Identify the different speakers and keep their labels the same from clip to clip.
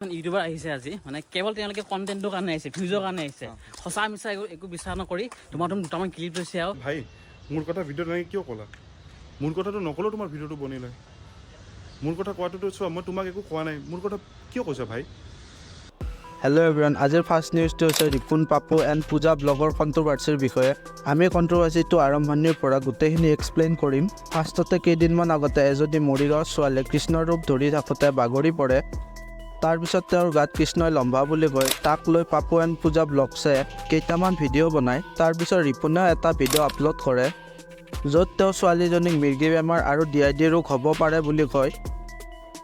Speaker 1: YouTuber আহিছে আজি মানে কেৱল তেওঁলোকে কণ্টেণ্টৰ কাৰণে আহিছে ভিউজৰ কাৰণে আহিছে সঁচা মিছা একো বিশ্বাস নকৰি তোমাৰ দুটামান ক্লিপ লৈছে আৰু
Speaker 2: ভাই মোৰ কথা ভিডিঅ'ত নাই কিয় ক'লা মোৰ কথাটো নক'লেও তোমাৰ ভিডিঅ'টো বনিলে মোৰ কথা কোৱাটোতো চোৱা মই তোমাক একো কোৱা নাই মোৰ কথা কিয় কৈছা ভাই
Speaker 3: Hello everyone, আজিৰ ফাৰ্ষ্ট নিউজটো হৈছে ৰিপন পাপু এণ্ড পূজা ব্লগৰ কণ্ট্ৰভাৰ্চিৰ বিষয়ে আমি কণ্ট্ৰভাৰ্চিটো আৰম্ভণিৰ পৰা গোটেইখিনি এক্সপ্লেইন কৰিম ফাৰ্ষ্টতে কেইদিনমান আগতে এজনী মৰিগাঁৱৰ ছোৱালীয়ে কৃষ্ণৰ ৰূপ ধৰি থাকোঁতে বাগৰি পৰে তাৰপিছত তেওঁৰ গাত কৃষ্ণই লম্বা বুলি কয় তাক লৈ পাপু এণ্ড পূজা ব্লগছে কেইটামান ভিডিঅ' বনায় তাৰপিছত ৰিপনেও এটা ভিডিঅ' আপলোড কৰে য'ত তেওঁ ছোৱালীজনীক মিৰ্গী বেমাৰ আৰু DID ৰোগ হ'ব পাৰে বুলি কয়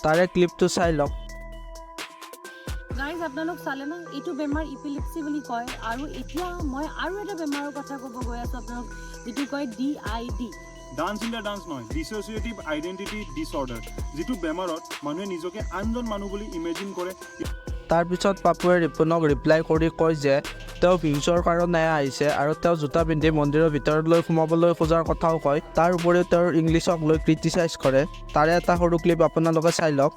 Speaker 3: তাৰে ক্লিপটো চাই লওক
Speaker 4: গাইজ আপোনালোক চালে না এইটো বেমাৰ ইপিলেপসি বুলি কয় আৰু এতিয়া মই আৰু এটা বেমাৰৰ কথা ক'ব গৈ আছোঁ আপোনালোক যিটো কয় DID
Speaker 2: dance in the dance নহয় ডিছ'চিয়েটিভ আইডেণ্টিটি ডিছঅৰ্ডাৰ যিটো বেমাৰত মানুহে নিজকে আনজন মানুহ বুলি ইমেজিন কৰে
Speaker 3: তাৰপিছত পাপুৱে ৰিপনক ৰিপ্লাই কৰি কয় যে তেওঁ ভিউজৰ কাৰণে আহিছে আৰু তেওঁ জোতা পিন্ধি মন্দিৰৰ ভিতৰলৈ সোমাবলৈ খোজাৰ কথাও কয় তাৰ উপৰিও তেওঁৰ ইংলিছক লৈ ক্ৰিটিচাইজ কৰে তাৰে এটা সৰু ক্লিপ আপোনালোকে চাই লওক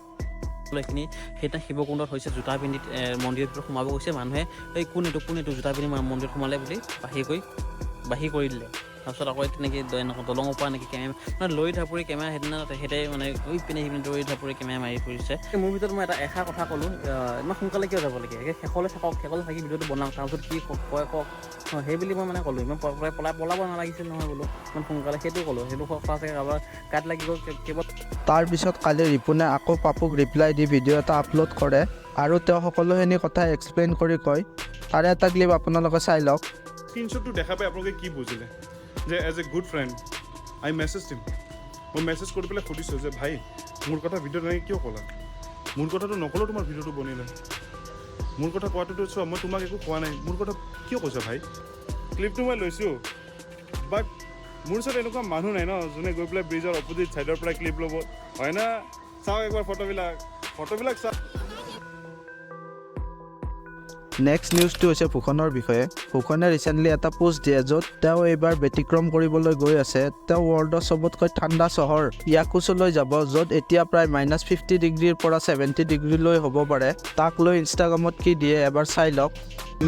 Speaker 1: এইখিনি সেইদিনা শিৱকুণ্ডত হৈছে জোতা পিন্ধি মন্দিৰৰ ভিতৰত সোমাব গৈছে মানুহে এই কোন এইটো জোতা পিন্ধি মন্দিৰত সোমালে বুলি বাহি কৰি দিলে তাৰপিছত আকৌ তেনেকৈ দলঙৰ পৰা এনেকৈ কেমেৰা মানে লৰি ঢাপৰি কেমেৰা সেইদিনা তেখেতে মানে পিনে সিপিনে দৌৰি ঢাপৰি কেমেৰা মাৰি ফুৰিছে মোৰ ভিতৰত মই এষাৰ কথা ক'লোঁ ইমান সোনকালে কিয় যাব লাগে শেষলৈ থাকি ভিডিঅ'টো বনাওঁ তাৰপিছত কি কয় কওক সেই বুলি মই মানে ক'লোঁ ইমান পলাব নালাগিছিল নহয় বোলো ইমান সোনকালে সেইটো ক'লোঁ সেইটো সঁচাকৈ কাৰোবাৰ গাত লাগি গ'ল কেৱল
Speaker 3: তাৰপিছত কালি ৰিপনে আকৌ পাপুক ৰিপ্লাই দি ভিডিঅ' এটা আপলোড কৰে আৰু তেওঁ সকলোখিনি কথা এক্সপ্লেইন কৰি কয় তাৰে এটা ক্লিপ আপোনালোকে চাই লওক
Speaker 2: স্ক্ৰীনশ্বটটো দেখা পাই আপোনালোকে কি বুজিলে যে as a good friend I message দিম মই মেছেজ কৰি পেলাই সুধিছোঁ যে ভাই মোৰ কথা ভিডিঅ'ত নাই কিয় ক'লা মোৰ কথাটো নক'লেও তোমাৰ ভিডিঅ'টো বনিলে মোৰ কথা কোৱাটোতো চোৱা মই তোমাক একো কোৱা নাই মোৰ কথা কিয় কৈছা ভাই ক্লিপটো মই লৈছোঁ বাট মোৰ ওচৰত এনেকুৱা মানুহ নাই ন যোনে গৈ পেলাই ব্ৰিজৰ অপজিট ছাইডৰ পৰা ক্লিপ ল'ব হয় না চাওক একবাৰ ফটোবিলাক চাওক
Speaker 3: নেক্সট নিউজটো হৈছে ভূষণৰ বিষয়ে ভূষণে ৰিচেণ্টলি এটা পোষ্ট দিয়ে য'ত তেওঁ এইবাৰ ব্যতিক্ৰম কৰিবলৈ গৈ আছে তেওঁ ৱৰ্ল্ডৰ চবতকৈ ঠাণ্ডা চহৰ ইয়াকুছলৈ যাব য'ত এতিয়া প্ৰায় -50 ডিগ্ৰীৰ পৰা 70 ডিগ্ৰীলৈ হ'ব পাৰে তাক লৈ ইনষ্টাগ্ৰামত কি দিয়ে এবাৰ চাই লওক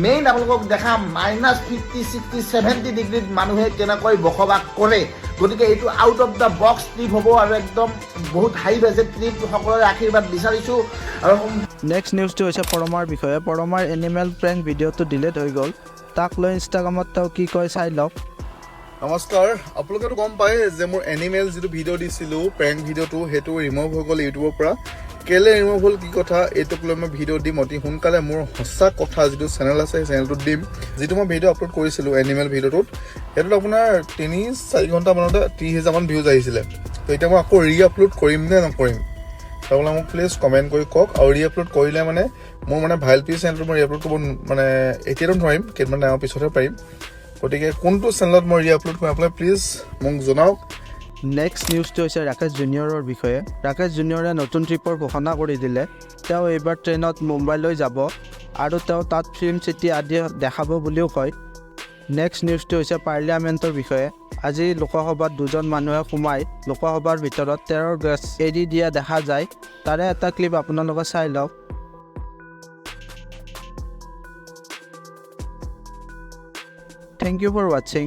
Speaker 5: মেইন আপোনালোকক দেখাম -50, 60, 70 ডিগ্ৰীত মানুহে কেনেকৈ বসবাস কৰে গতিকে এইটো out of the box trip হ'ব আৰু একদম বহুত হাই বাজেট ট্ৰিপ সকলোৰে আশীৰ্বাদ বিচাৰিছোঁ আৰু
Speaker 3: নেক্সট নিউজটো হৈছে পৰমাৰ বিষয়ে পৰমাৰ এনিমেল প্ৰেংক ভিডিঅ'টো ডিলিট হৈ গ'ল তাক লৈ ইনষ্টাগ্ৰামত তেওঁ কি কয় চাই লওক
Speaker 6: নমস্কাৰ আপোনালোকেতো গম পায় যে মোৰ এনিমেল যিটো ভিডিঅ' দিছিলোঁ প্ৰেংক ভিডিঅ'টো সেইটো ৰিমুভ হৈ গ'ল ইউটিউবৰ পৰা কেলৈ ৰিমুভ হ'ল কি কথা এইটোক লৈ মই ভিডিঅ' দিম অতি সোনকালে মোৰ সঁচা কথা যিটো চেনেল আছে সেই চেনেলটোত দিম যিটো মই ভিডিঅ' আপলোড কৰিছিলোঁ এনিমেল ভিডিঅ'টোত সেইটোত আপোনাৰ 3-4 ঘণ্টা মানতে 30,000 মান ভিউজ আহিছিলে তো এতিয়া মই আকৌ আপলোড কৰিম নে নকৰিম তাৰপৰা মোক প্লিজ কমেণ্ট কৰি কওক আৰু আপলোড কৰিলে মানে মোৰ মানে ভাইল পি চেনেলটো মই আপলোড কৰিব মানে এতিয়াতো নোৱাৰিম কেইদিনমান টাইমৰ পিছতহে পাৰিম গতিকে কোনটো চেনেলত মই আপলোড কৰিম আপোনালোকে প্লিজ মোক জনাওক
Speaker 3: নেক্সট নিউজটো হৈছে ৰাকেশ জুনিয়ৰৰ বিষয়ে ৰাকেশ জুনিয়ৰে নতুন ট্ৰিপৰ ঘোষণা কৰি দিলে তেওঁ এইবাৰ ট্ৰেইনত মুম্বাইলৈ যাব আৰু তেওঁ তাত ফিল্ম চিটি আদি দেখাব বুলিও কয় নেক্সট নিউজটো হৈছে পাৰ্লিয়ামেণ্টৰ বিষয়ে আজি লোকসভাত 2জন মানুহে সোমাই লোকসভাৰ ভিতৰত 13 গেছ এৰি দিয়া দেখা যায় তাৰে এটা ক্লিপ আপোনালোকে চাই লওক থেংক ইউ ফৰ ৱাচিং